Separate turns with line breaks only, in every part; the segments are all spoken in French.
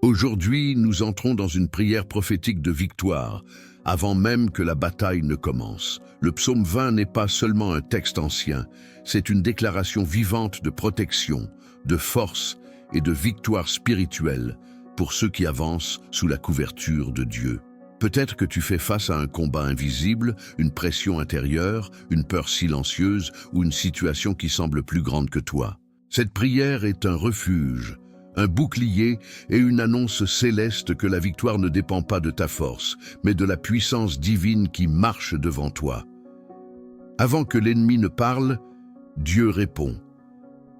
Aujourd'hui, nous entrons dans une prière prophétique de victoire, avant même que la bataille ne commence. Le psaume 20 n'est pas seulement un texte ancien, c'est une déclaration vivante de protection, de force et de victoire spirituelle pour ceux qui avancent sous la couverture de Dieu. Peut-être que tu fais face à un combat invisible, une pression intérieure, une peur silencieuse ou une situation qui semble plus grande que toi. Cette prière est un refuge, un bouclier et une annonce céleste que la victoire ne dépend pas de ta force, mais de la puissance divine qui marche devant toi. Avant que l'ennemi ne parle, Dieu répond.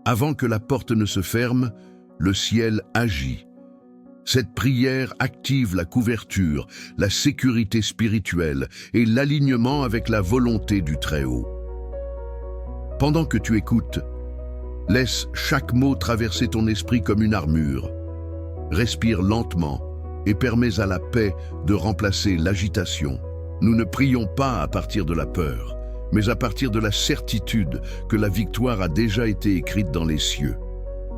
Avant que la porte ne se ferme, le ciel agit. Cette prière active la couverture, la sécurité spirituelle et l'alignement avec la volonté du Très-Haut. Pendant que tu écoutes, laisse chaque mot traverser ton esprit comme une armure. Respire lentement et permets à la paix de remplacer l'agitation. Nous ne prions pas à partir de la peur, mais à partir de la certitude que la victoire a déjà été écrite dans les cieux.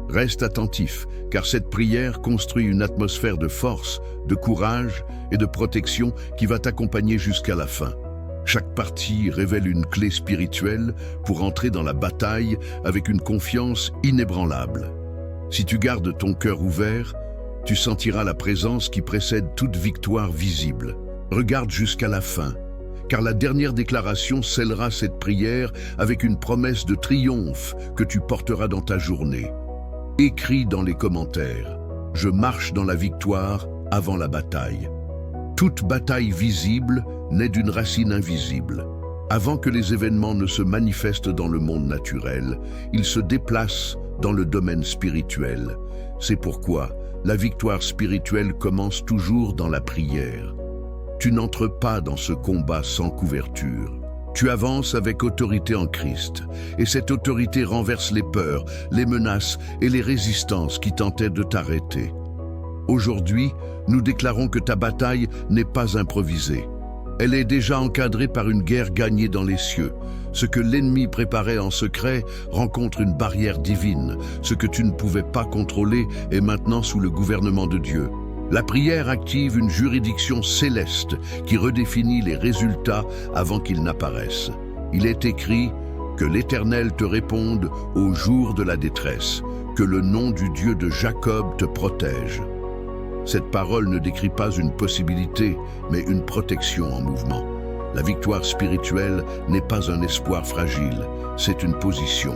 Reste attentif, car cette prière construit une atmosphère de force, de courage et de protection qui va t'accompagner jusqu'à la fin. Chaque partie révèle une clé spirituelle pour entrer dans la bataille avec une confiance inébranlable. Si tu gardes ton cœur ouvert, tu sentiras la présence qui précède toute victoire visible. Regarde jusqu'à la fin, car la dernière déclaration scellera cette prière avec une promesse de triomphe que tu porteras dans ta journée. Écris dans les commentaires « Je marche dans la victoire avant la bataille ». Toute bataille visible naît d'une racine invisible. Avant que les événements ne se manifestent dans le monde naturel, ils se déplacent dans le domaine spirituel. C'est pourquoi la victoire spirituelle commence toujours dans la prière. Tu n'entres pas dans ce combat sans couverture. Tu avances avec autorité en Christ, et cette autorité renverse les peurs, les menaces et les résistances qui tentaient de t'arrêter. Aujourd'hui, nous déclarons que ta bataille n'est pas improvisée. Elle est déjà encadrée par une guerre gagnée dans les cieux. Ce que l'ennemi préparait en secret rencontre une barrière divine. Ce que tu ne pouvais pas contrôler est maintenant sous le gouvernement de Dieu. La prière active une juridiction céleste qui redéfinit les résultats avant qu'ils n'apparaissent. Il est écrit que l'Éternel te réponde au jour de la détresse, que le nom du Dieu de Jacob te protège. Cette parole ne décrit pas une possibilité, mais une protection en mouvement. La victoire spirituelle n'est pas un espoir fragile, c'est une position.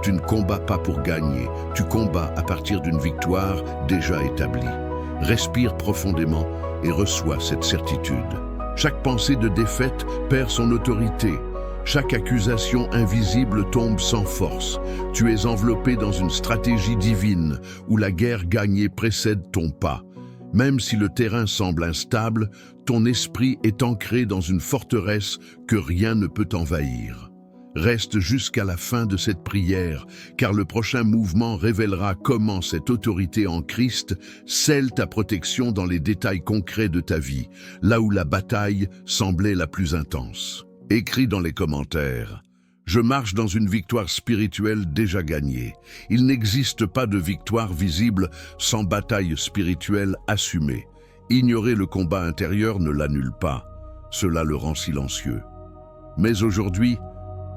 Tu ne combats pas pour gagner, tu combats à partir d'une victoire déjà établie. Respire profondément et reçois cette certitude. Chaque pensée de défaite perd son autorité. Chaque accusation invisible tombe sans force. Tu es enveloppé dans une stratégie divine où la guerre gagnée précède ton pas. Même si le terrain semble instable, ton esprit est ancré dans une forteresse que rien ne peut envahir. Reste jusqu'à la fin de cette prière, car le prochain mouvement révélera comment cette autorité en Christ scelle ta protection dans les détails concrets de ta vie, là où la bataille semblait la plus intense. Écris dans les commentaires « Je marche dans une victoire spirituelle déjà gagnée. Il n'existe pas de victoire visible sans bataille spirituelle assumée. Ignorer le combat intérieur ne l'annule pas. Cela le rend silencieux. Mais aujourd'hui,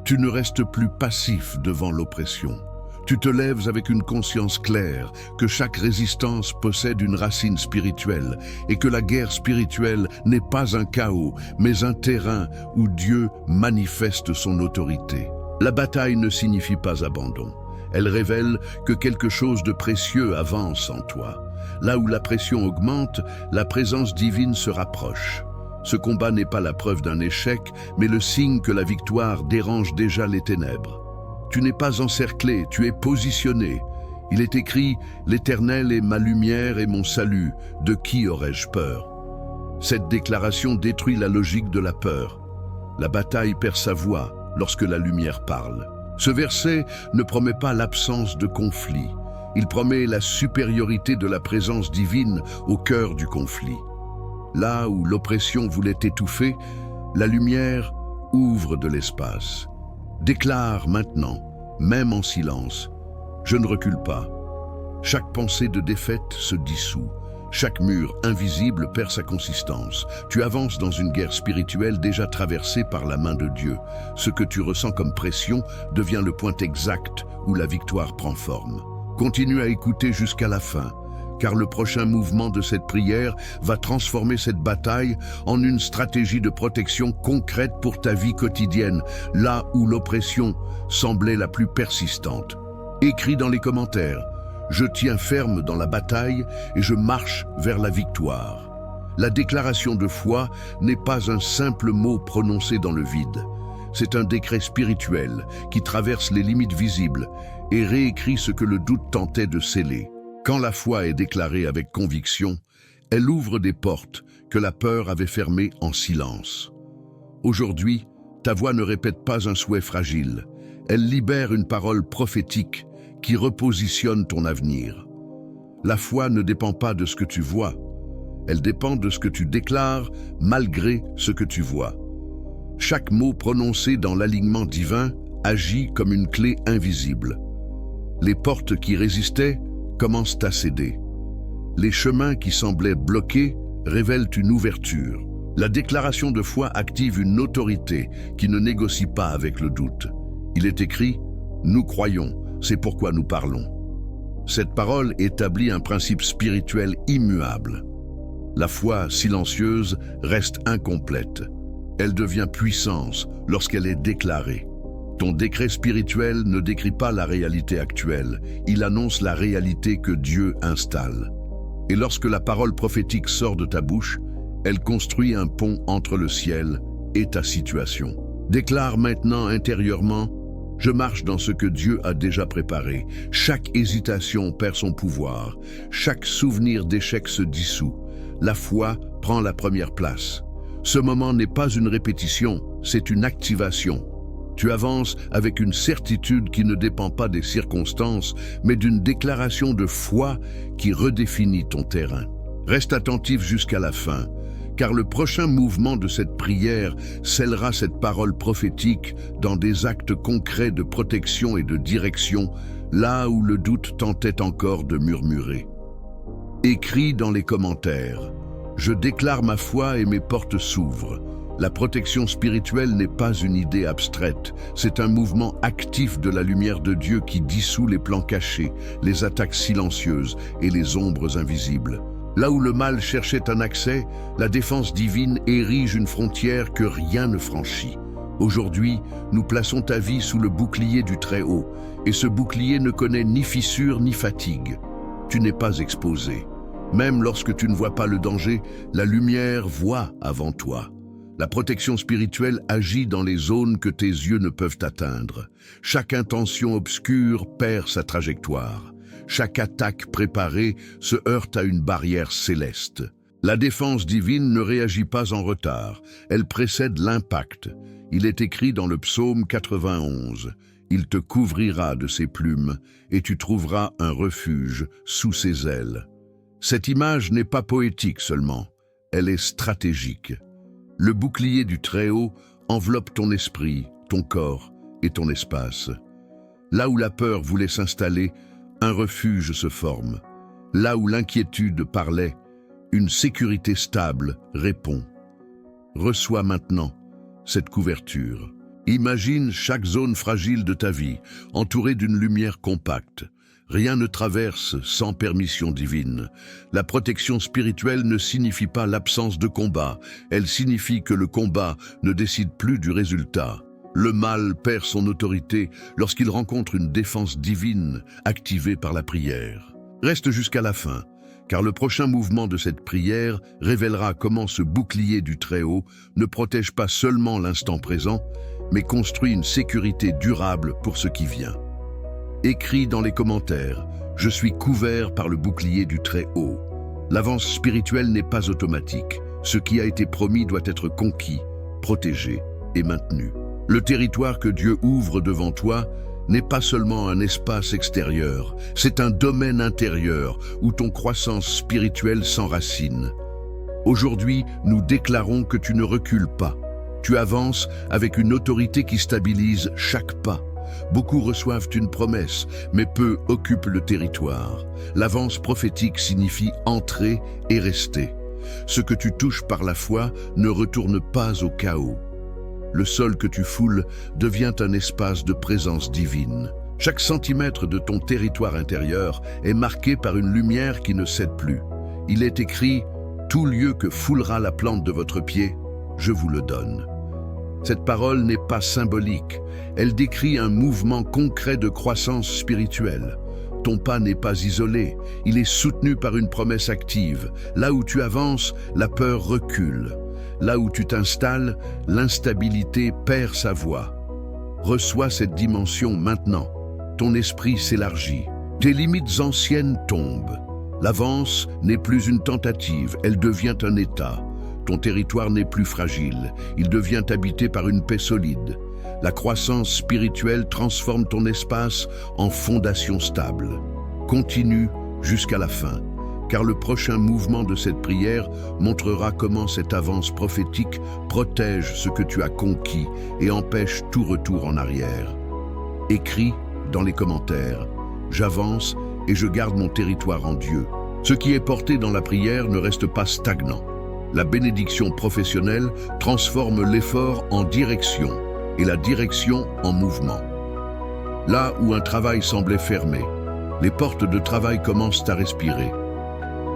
tu ne restes plus passif devant l'oppression. Tu te lèves avec une conscience claire que chaque résistance possède une racine spirituelle et que la guerre spirituelle n'est pas un chaos, mais un terrain où Dieu manifeste son autorité. La bataille ne signifie pas abandon. Elle révèle que quelque chose de précieux avance en toi. Là où la pression augmente, la présence divine se rapproche. Ce combat n'est pas la preuve d'un échec, mais le signe que la victoire dérange déjà les ténèbres. Tu n'es pas encerclé, tu es positionné. Il est écrit « L'Éternel est ma lumière et mon salut, de qui aurais-je peur ?» Cette déclaration détruit la logique de la peur. La bataille perd sa voix lorsque la lumière parle. Ce verset ne promet pas l'absence de conflit. Il promet la supériorité de la présence divine au cœur du conflit. Là où l'oppression voulait t'étouffer, la lumière ouvre de l'espace. Déclare maintenant, même en silence, « Je ne recule pas. » Chaque pensée de défaite se dissout. Chaque mur invisible perd sa consistance. Tu avances dans une guerre spirituelle déjà traversée par la main de Dieu. Ce que tu ressens comme pression devient le point exact où la victoire prend forme. Continue à écouter jusqu'à la fin, car le prochain mouvement de cette prière va transformer cette bataille en une stratégie de protection concrète pour ta vie quotidienne, là où l'oppression semblait la plus persistante. Écris dans les commentaires: je tiens ferme dans la bataille et je marche vers la victoire. La déclaration de foi n'est pas un simple mot prononcé dans le vide. C'est un décret spirituel qui traverse les limites visibles et réécrit ce que le doute tentait de sceller. Quand la foi est déclarée avec conviction, elle ouvre des portes que la peur avait fermées en silence. Aujourd'hui, ta voix ne répète pas un souhait fragile. Elle libère une parole prophétique qui repositionne ton avenir. La foi ne dépend pas de ce que tu vois. Elle dépend de ce que tu déclares malgré ce que tu vois. Chaque mot prononcé dans l'alignement divin agit comme une clé invisible. Les portes qui résistaient commencent à céder. Les chemins qui semblaient bloqués révèlent une ouverture. La déclaration de foi active une autorité qui ne négocie pas avec le doute. Il est écrit « Nous croyons, c'est pourquoi nous parlons ». Cette parole établit un principe spirituel immuable. La foi silencieuse reste incomplète. Elle devient puissance lorsqu'elle est déclarée. Ton décret spirituel ne décrit pas la réalité actuelle, il annonce la réalité que Dieu installe. Et lorsque la parole prophétique sort de ta bouche, elle construit un pont entre le ciel et ta situation. Déclare maintenant intérieurement: je marche dans ce que Dieu a déjà préparé. Chaque hésitation perd son pouvoir, chaque souvenir d'échec se dissout. La foi prend la première place. Ce moment n'est pas une répétition, c'est une activation. Tu avances avec une certitude qui ne dépend pas des circonstances, mais d'une déclaration de foi qui redéfinit ton terrain. Reste attentif jusqu'à la fin, car le prochain mouvement de cette prière scellera cette parole prophétique dans des actes concrets de protection et de direction, là où le doute tentait encore de murmurer. Écris dans les commentaires: je déclare ma foi et mes portes s'ouvrent. La protection spirituelle n'est pas une idée abstraite, c'est un mouvement actif de la lumière de Dieu qui dissout les plans cachés, les attaques silencieuses et les ombres invisibles. Là où le mal cherchait un accès, la défense divine érige une frontière que rien ne franchit. Aujourd'hui, nous plaçons ta vie sous le bouclier du Très-Haut, et ce bouclier ne connaît ni fissure ni fatigue. Tu n'es pas exposé. Même lorsque tu ne vois pas le danger, la lumière voit avant toi. La protection spirituelle agit dans les zones que tes yeux ne peuvent atteindre. Chaque intention obscure perd sa trajectoire. Chaque attaque préparée se heurte à une barrière céleste. La défense divine ne réagit pas en retard, elle précède l'impact. Il est écrit dans le psaume 91, « Il te couvrira de ses plumes et tu trouveras un refuge sous ses ailes ». Cette image n'est pas poétique seulement, elle est stratégique. Le bouclier du Très-Haut enveloppe ton esprit, ton corps et ton espace. Là où la peur voulait s'installer, un refuge se forme. Là où l'inquiétude parlait, une sécurité stable répond. Reçois maintenant cette couverture. Imagine chaque zone fragile de ta vie, entourée d'une lumière compacte. Rien ne traverse sans permission divine. La protection spirituelle ne signifie pas l'absence de combat, elle signifie que le combat ne décide plus du résultat. Le mal perd son autorité lorsqu'il rencontre une défense divine activée par la prière. Reste jusqu'à la fin, car le prochain mouvement de cette prière révélera comment ce bouclier du Très-Haut ne protège pas seulement l'instant présent, mais construit une sécurité durable pour ce qui vient. Écris dans les commentaires: je suis couvert par le bouclier du Très-Haut. L'avance spirituelle n'est pas automatique. Ce qui a été promis doit être conquis, protégé et maintenu. Le territoire que Dieu ouvre devant toi n'est pas seulement un espace extérieur, c'est un domaine intérieur où ton croissance spirituelle s'enracine. Aujourd'hui, nous déclarons que tu ne recules pas. Tu avances avec une autorité qui stabilise chaque pas. Beaucoup reçoivent une promesse, mais peu occupent le territoire. L'avance prophétique signifie entrer et rester. Ce que tu touches par la foi ne retourne pas au chaos. Le sol que tu foules devient un espace de présence divine. Chaque centimètre de ton territoire intérieur est marqué par une lumière qui ne cède plus. Il est écrit « Tout lieu que foulera la plante de votre pied, je vous le donne ». Cette parole n'est pas symbolique, elle décrit un mouvement concret de croissance spirituelle. Ton pas n'est pas isolé, il est soutenu par une promesse active. Là où tu avances, la peur recule. Là où tu t'installes, l'instabilité perd sa voix. Reçois cette dimension maintenant. Ton esprit s'élargit. Tes limites anciennes tombent. L'avance n'est plus une tentative, elle devient un état. Ton territoire n'est plus fragile, il devient habité par une paix solide. La croissance spirituelle transforme ton espace en fondation stable. Continue jusqu'à la fin, car le prochain mouvement de cette prière montrera comment cette avance prophétique protège ce que tu as conquis et empêche tout retour en arrière. Écris dans les commentaires « J'avance et je garde mon territoire en Dieu ». Ce qui est porté dans la prière ne reste pas stagnant. La bénédiction professionnelle transforme l'effort en direction et la direction en mouvement. Là où un travail semblait fermé, les portes de travail commencent à respirer.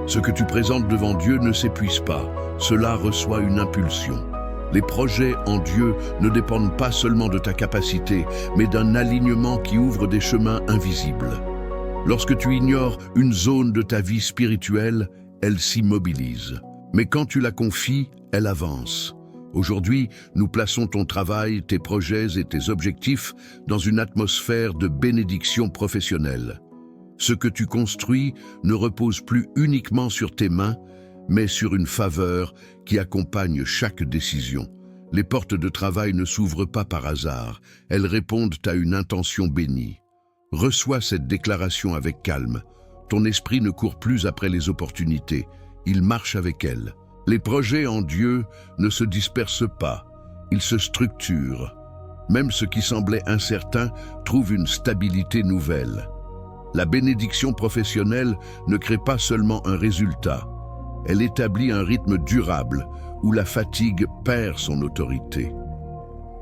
Ce que tu présentes devant Dieu ne s'épuise pas, cela reçoit une impulsion. Les projets en Dieu ne dépendent pas seulement de ta capacité, mais d'un alignement qui ouvre des chemins invisibles. Lorsque tu ignores une zone de ta vie spirituelle, elle s'immobilise. Mais quand tu la confies, elle avance. Aujourd'hui, nous plaçons ton travail, tes projets et tes objectifs dans une atmosphère de bénédiction professionnelle. Ce que tu construis ne repose plus uniquement sur tes mains, mais sur une faveur qui accompagne chaque décision. Les portes de travail ne s'ouvrent pas par hasard, elles répondent à une intention bénie. Reçois cette déclaration avec calme. Ton esprit ne court plus après les opportunités, il marche avec elles. Les projets en Dieu ne se dispersent pas, ils se structurent. Même ce qui semblait incertain trouve une stabilité nouvelle. La bénédiction professionnelle ne crée pas seulement un résultat, elle établit un rythme durable où la fatigue perd son autorité.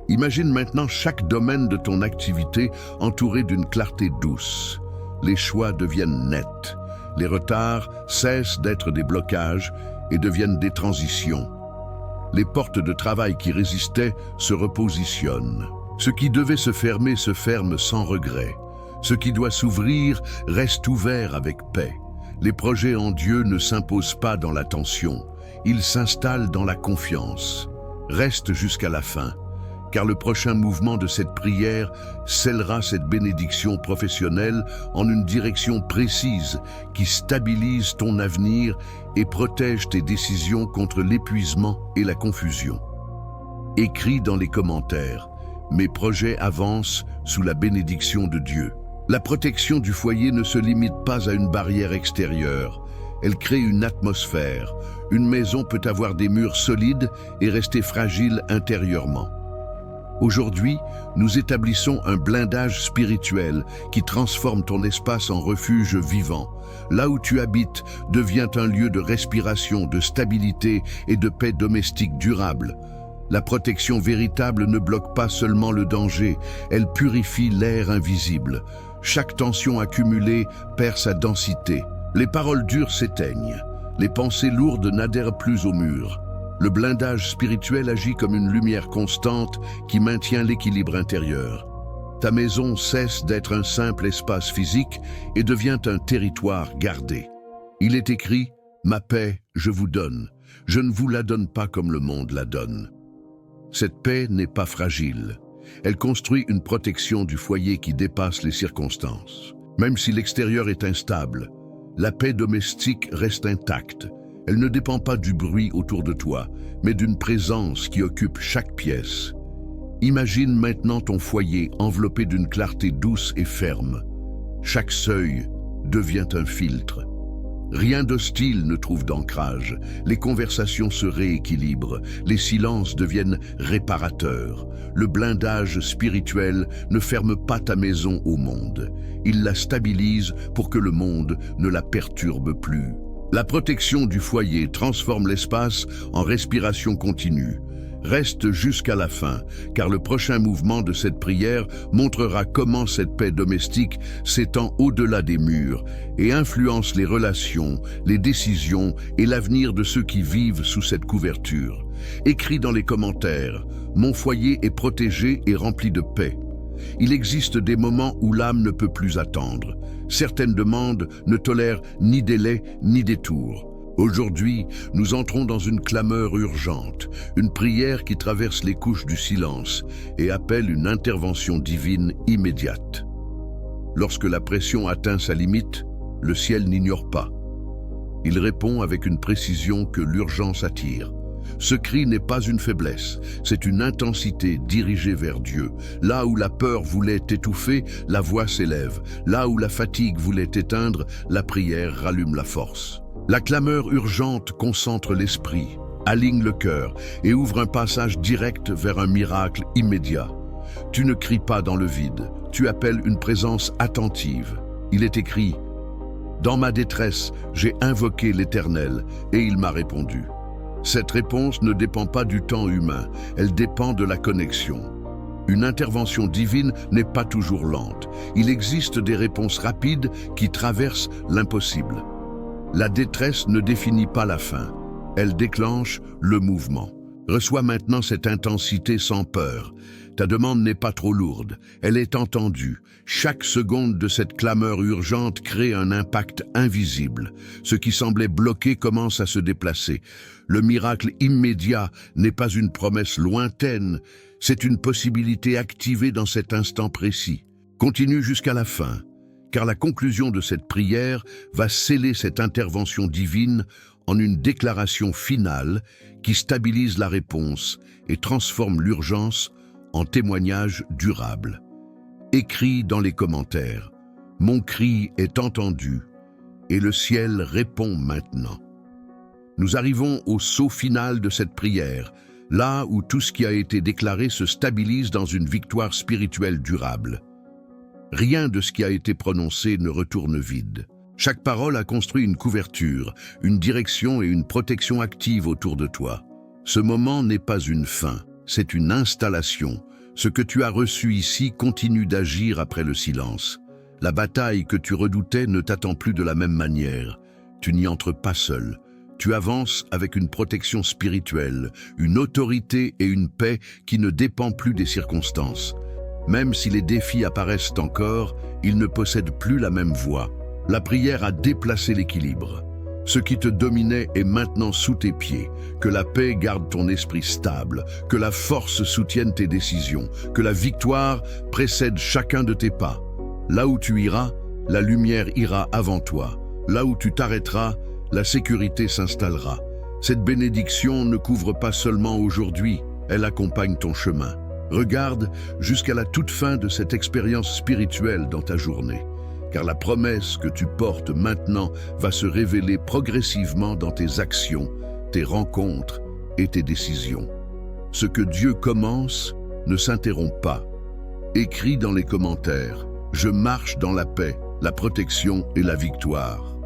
Imagine maintenant chaque domaine de ton activité entouré d'une clarté douce. Les choix deviennent nets. Les retards cessent d'être des blocages et deviennent des transitions. Les portes de travail qui résistaient se repositionnent. Ce qui devait se ferme sans regret. Ce qui doit s'ouvrir reste ouvert avec paix. Les projets en Dieu ne s'imposent pas dans la tension, ils s'installent dans la confiance. Reste jusqu'à la fin, car le prochain mouvement de cette prière scellera cette bénédiction professionnelle en une direction précise qui stabilise ton avenir et protège tes décisions contre l'épuisement et la confusion. Écris dans les commentaires « Mes projets avancent sous la bénédiction de Dieu ». La protection du foyer ne se limite pas à une barrière extérieure. Elle crée une atmosphère. Une maison peut avoir des murs solides et rester fragile intérieurement. Aujourd'hui, nous établissons un blindage spirituel qui transforme ton espace en refuge vivant. Là où tu habites devient un lieu de respiration, de stabilité et de paix domestique durable. La protection véritable ne bloque pas seulement le danger, elle purifie l'air invisible. Chaque tension accumulée perd sa densité. Les paroles dures s'éteignent. Les pensées lourdes n'adhèrent plus au mur. Le blindage spirituel agit comme une lumière constante qui maintient l'équilibre intérieur. Ta maison cesse d'être un simple espace physique et devient un territoire gardé. Il est écrit « Ma paix, je vous donne. Je ne vous la donne pas comme le monde la donne. » Cette paix n'est pas fragile. Elle construit une protection du foyer qui dépasse les circonstances. Même si l'extérieur est instable, la paix domestique reste intacte. Elle ne dépend pas du bruit autour de toi, mais d'une présence qui occupe chaque pièce. Imagine maintenant ton foyer enveloppé d'une clarté douce et ferme. Chaque seuil devient un filtre. Rien d'hostile ne trouve d'ancrage, les conversations se rééquilibrent, les silences deviennent réparateurs. Le blindage spirituel ne ferme pas ta maison au monde, il la stabilise pour que le monde ne la perturbe plus. La protection du foyer transforme l'espace en respiration continue. Reste jusqu'à la fin, car le prochain mouvement de cette prière montrera comment cette paix domestique s'étend au-delà des murs et influence les relations, les décisions et l'avenir de ceux qui vivent sous cette couverture. Écris dans les commentaires « Mon foyer est protégé et rempli de paix ». Il existe des moments où l'âme ne peut plus attendre. Certaines demandes ne tolèrent ni délai ni détour. Aujourd'hui, nous entrons dans une clameur urgente, une prière qui traverse les couches du silence et appelle une intervention divine immédiate. Lorsque la pression atteint sa limite, le ciel n'ignore pas. Il répond avec une précision que l'urgence attire. Ce cri n'est pas une faiblesse, c'est une intensité dirigée vers Dieu. Là où la peur voulait étouffer, la voix s'élève. Là où la fatigue voulait éteindre, la prière rallume la force. La clameur urgente concentre l'esprit, aligne le cœur et ouvre un passage direct vers un miracle immédiat. Tu ne cries pas dans le vide, tu appelles une présence attentive. Il est écrit « Dans ma détresse, j'ai invoqué l'Éternel et il m'a répondu ». Cette réponse ne dépend pas du temps humain, elle dépend de la connexion. Une intervention divine n'est pas toujours lente. Il existe des réponses rapides qui traversent l'impossible. La détresse ne définit pas la fin, elle déclenche le mouvement. Reçois maintenant cette intensité sans peur. Ta demande n'est pas trop lourde, elle est entendue. Chaque seconde de cette clameur urgente crée un impact invisible. Ce qui semblait bloqué commence à se déplacer. Le miracle immédiat n'est pas une promesse lointaine, c'est une possibilité activée dans cet instant précis. Continue jusqu'à la fin, car la conclusion de cette prière va sceller cette intervention divine en une déclaration finale qui stabilise la réponse et transforme l'urgence en témoignage durable. Écris dans les commentaires « Mon cri est entendu et le ciel répond maintenant ». Nous arrivons au saut final de cette prière, là où tout ce qui a été déclaré se stabilise dans une victoire spirituelle durable. Rien de ce qui a été prononcé ne retourne vide. Chaque parole a construit une couverture, une direction et une protection active autour de toi. Ce moment n'est pas une fin, c'est une installation. Ce que tu as reçu ici continue d'agir après le silence. La bataille que tu redoutais ne t'attend plus de la même manière. Tu n'y entres pas seul. Tu avances avec une protection spirituelle, une autorité et une paix qui ne dépend plus des circonstances. Même si les défis apparaissent encore, ils ne possèdent plus la même voix. La prière a déplacé l'équilibre. Ce qui te dominait est maintenant sous tes pieds. Que la paix garde ton esprit stable, que la force soutienne tes décisions, que la victoire précède chacun de tes pas. Là où tu iras, la lumière ira avant toi. Là où tu t'arrêteras, la sécurité s'installera. Cette bénédiction ne couvre pas seulement aujourd'hui, elle accompagne ton chemin. Regarde jusqu'à la toute fin de cette expérience spirituelle dans ta journée, car la promesse que tu portes maintenant va se révéler progressivement dans tes actions, tes rencontres et tes décisions. Ce que Dieu commence ne s'interrompt pas. Écris dans les commentaires « Je marche dans la paix, la protection et la victoire ».